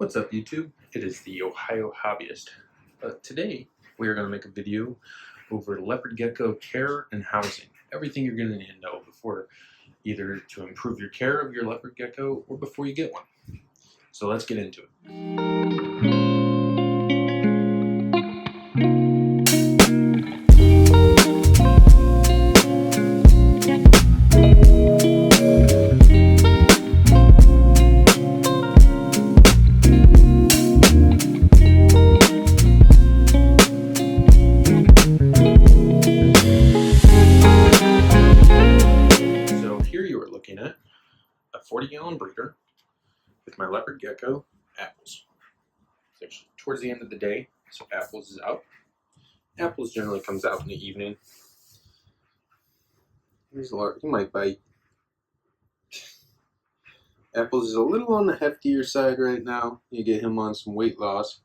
What's up, YouTube? It is the Ohio Hobbyist. Today we are going to make a video over leopard gecko care and housing. Everything you're going to need to know before either to improve your care of your leopard gecko or before you get one. So let's get into it. Looking at a 40-gallon breeder with my leopard gecko, Apples. It's actually towards the end of the day, so Apples is out. Apples generally comes out in the evening. Here's a large, he might bite. Apples is a little on the heftier side right now. You get him on some weight loss.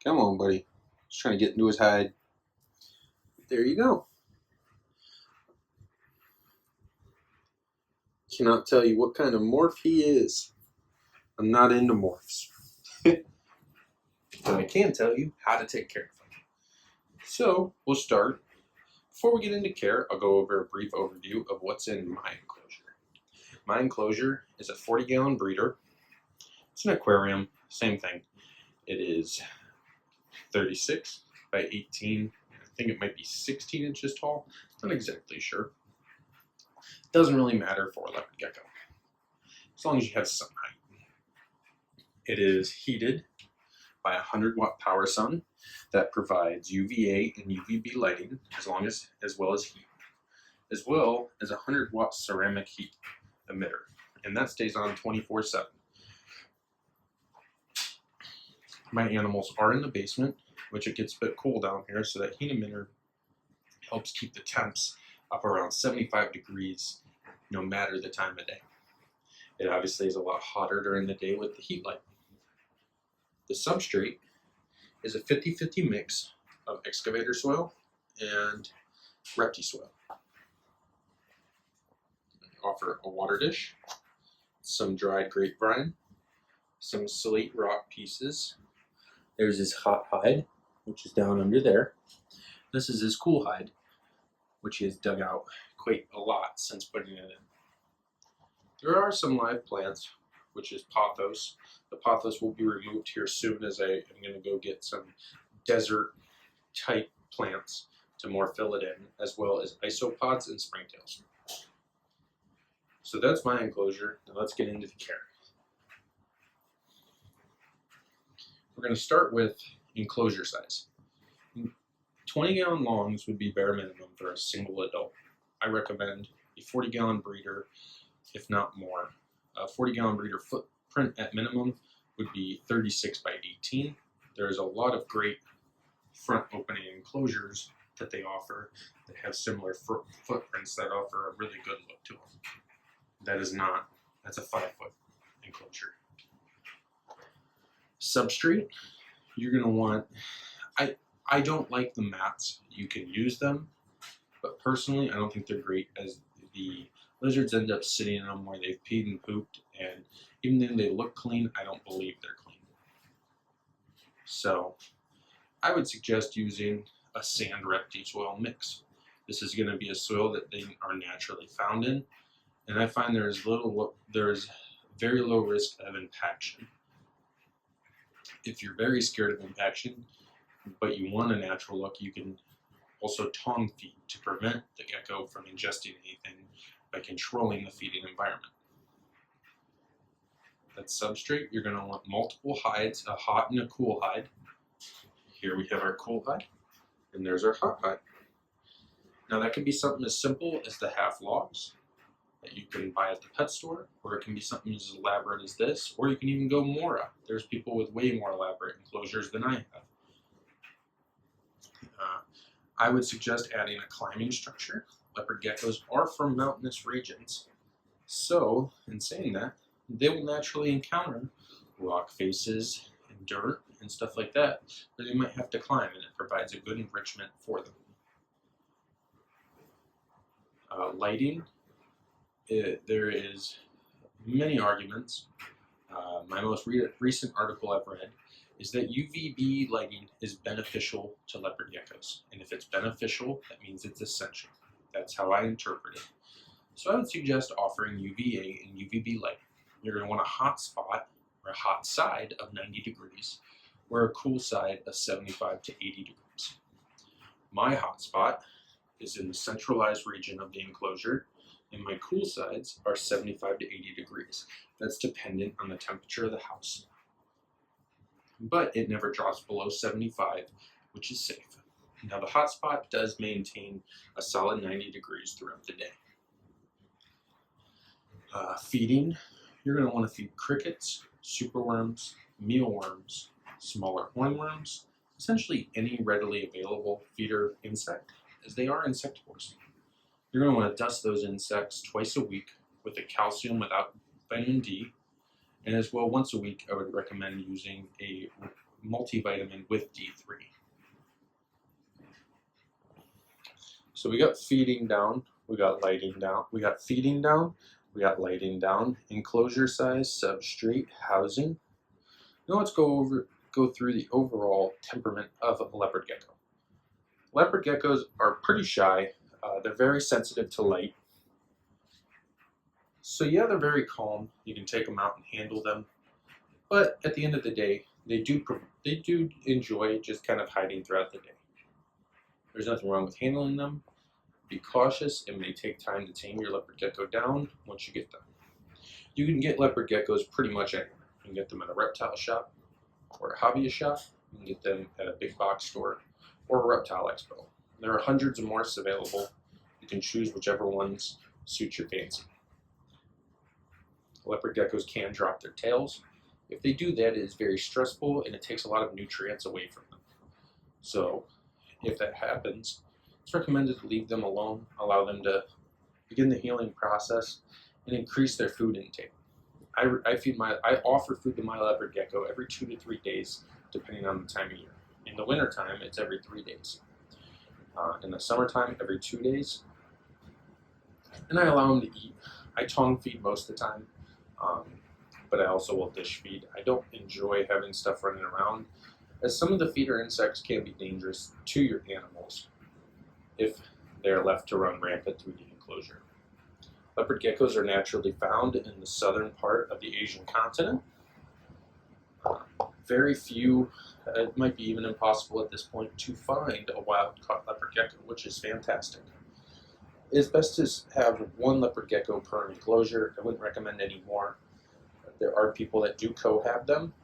Come on, buddy. Just trying to get into his hide. There you go. Cannot tell you what kind of morph he is. I'm not into morphs. But I can tell you how to take care of them. So we'll start. Before we get into care, I'll go over a brief overview of what's in my enclosure. My enclosure is a 40-gallon breeder. It's an aquarium, same thing. It is 36 by 18. I think it might be 16 inches tall. Not exactly sure. Doesn't really matter for a leopard gecko, as long as you have some height. It is heated by a 100-watt power sun that provides UVA and UVB lighting as well as heat, as well as a 100-watt ceramic heat emitter, and that stays on 24/7. My animals are in the basement, which it gets a bit cool down here, so that heat emitter helps keep the temps up around 75 degrees no matter the time of day. It obviously is a lot hotter during the day with the heat light. The substrate is a 50-50 mix of excavator soil and repti soil. I offer a water dish, some dried grapevine, some slate rock pieces. There's his hot hide, which is down under there. This is his cool hide, which he has dug out quite a lot since putting it in. There are some live plants, which is pothos. The pothos will be removed here soon, as I am going to go get some desert type plants to more fill it in, as well as isopods and springtails. So that's my enclosure. Now let's get into the care. We're going to start with enclosure size. 20-gallon longs would be bare minimum for a single adult. I recommend a 40-gallon breeder, if not more. A 40-gallon breeder footprint at minimum would be 36 by 18. There's a lot of great front opening enclosures that they offer that have similar footprints that offer a really good look to them. That's a 5-foot enclosure. Substrate, you're going to want, I don't like the mats. You can use them, but personally, I don't think they're great, as the lizards end up sitting in them where they've peed and pooped, and even though they look clean, I don't believe they're clean. So I would suggest using a sand repti soil mix. This is going to be a soil that they are naturally found in, and I find there is very low risk of impaction. If you're very scared of impaction, but you want a natural look, you can also tongue feed to prevent the gecko from ingesting anything by controlling the feeding environment. That substrate, you're going to want multiple hides, a hot and a cool hide. Here we have our cool hide, and there's our hot hide. Now that can be something as simple as the half logs that you can buy at the pet store, or it can be something as elaborate as this, or you can even go Mora. There's people with way more elaborate enclosures than I have. I would suggest adding a climbing structure. Leopard geckos are from mountainous regions, so in saying that, they will naturally encounter rock faces and dirt and stuff like that they might have to climb, and it provides a good enrichment for them. Lighting, there is many arguments. My most recent article I've read is that UVB lighting is beneficial to leopard geckos. And if it's beneficial, that means it's essential. That's how I interpret it. So I would suggest offering UVA and UVB light. You're going to want a hot spot or a hot side of 90 degrees or a cool side of 75 to 80 degrees. My hot spot is in the centralized region of the enclosure, and my cool sides are 75 to 80 degrees. That's dependent on the temperature of the house. But it never drops below 75, which is safe. Now the hot spot does maintain a solid 90 degrees throughout the day. Feeding, you're going to want to feed crickets, superworms, mealworms, smaller hornworms, essentially any readily available feeder insect, as they are insectivores. You're going to want to dust those insects twice a week with a calcium without vitamin D, and as well once a week I would recommend using a multivitamin with D3. So we got feeding down, we got lighting down, we got feeding down, we got lighting down, enclosure size, substrate, housing. Now let's go through the overall temperament of a leopard gecko. Leopard geckos are pretty shy. They're very sensitive to light. So yeah, they're very calm. You can take them out and handle them. But at the end of the day, they do enjoy just kind of hiding throughout the day. There's nothing wrong with handling them. Be cautious. It may take time to tame your leopard gecko down once you get them. You can get leopard geckos pretty much anywhere. You can get them at a reptile shop or a hobbyist shop. You can get them at a big box store or a reptile expo. There are hundreds of morphs available. You can choose whichever ones suit your fancy. Leopard geckos can drop their tails. If they do that, it is very stressful and it takes a lot of nutrients away from them. So if that happens, it's recommended to leave them alone, allow them to begin the healing process, and increase their food intake. I offer food to my leopard gecko every 2 to 3 days, depending on the time of year. In the wintertime, it's every 3 days. In the summertime, every 2 days. And I allow them to eat. I tongue feed most of the time, but I also will dish feed. I don't enjoy having stuff running around, as some of the feeder insects can be dangerous to your animals if they're left to run rampant through the enclosure. Leopard geckos are naturally found in the southern part of the Asian continent. Very few, it might be even impossible at this point, to find a wild-caught leopard gecko, which is fantastic. It's best to have one leopard gecko per enclosure. I wouldn't recommend any more. There are people that do cohab them,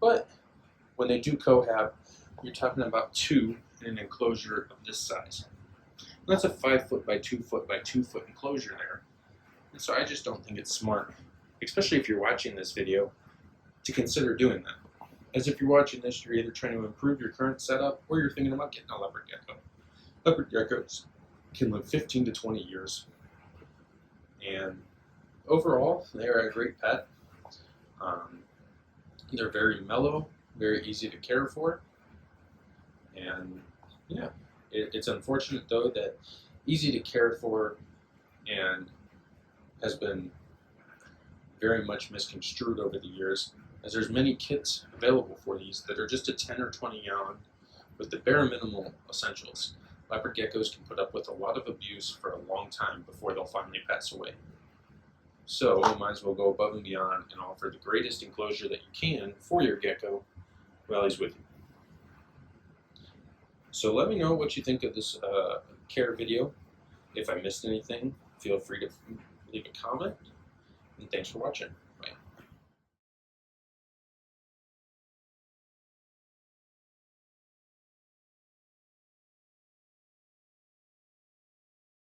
but when they do cohab, you're talking about 2 in an enclosure of this size. And that's a 5 foot by 2 foot by 2 foot enclosure there. And so I just don't think it's smart, especially if you're watching this video, to consider doing that. As if you're watching this, you're either trying to improve your current setup or you're thinking about getting a leopard gecko. Leopard geckos can live 15 to 20 years. And overall, they are a great pet. They're very mellow, very easy to care for. And yeah, it's unfortunate though that easy to care for and has been very much misconstrued over the years, as there's many kits available for these that are just a 10 or 20 gallon with the bare minimal essentials. Leopard geckos can put up with a lot of abuse for a long time before they'll finally pass away. So you might as well go above and beyond and offer the greatest enclosure that you can for your gecko while he's with you. So let me know what you think of this care video. If I missed anything, feel free to leave a comment. And thanks for watching.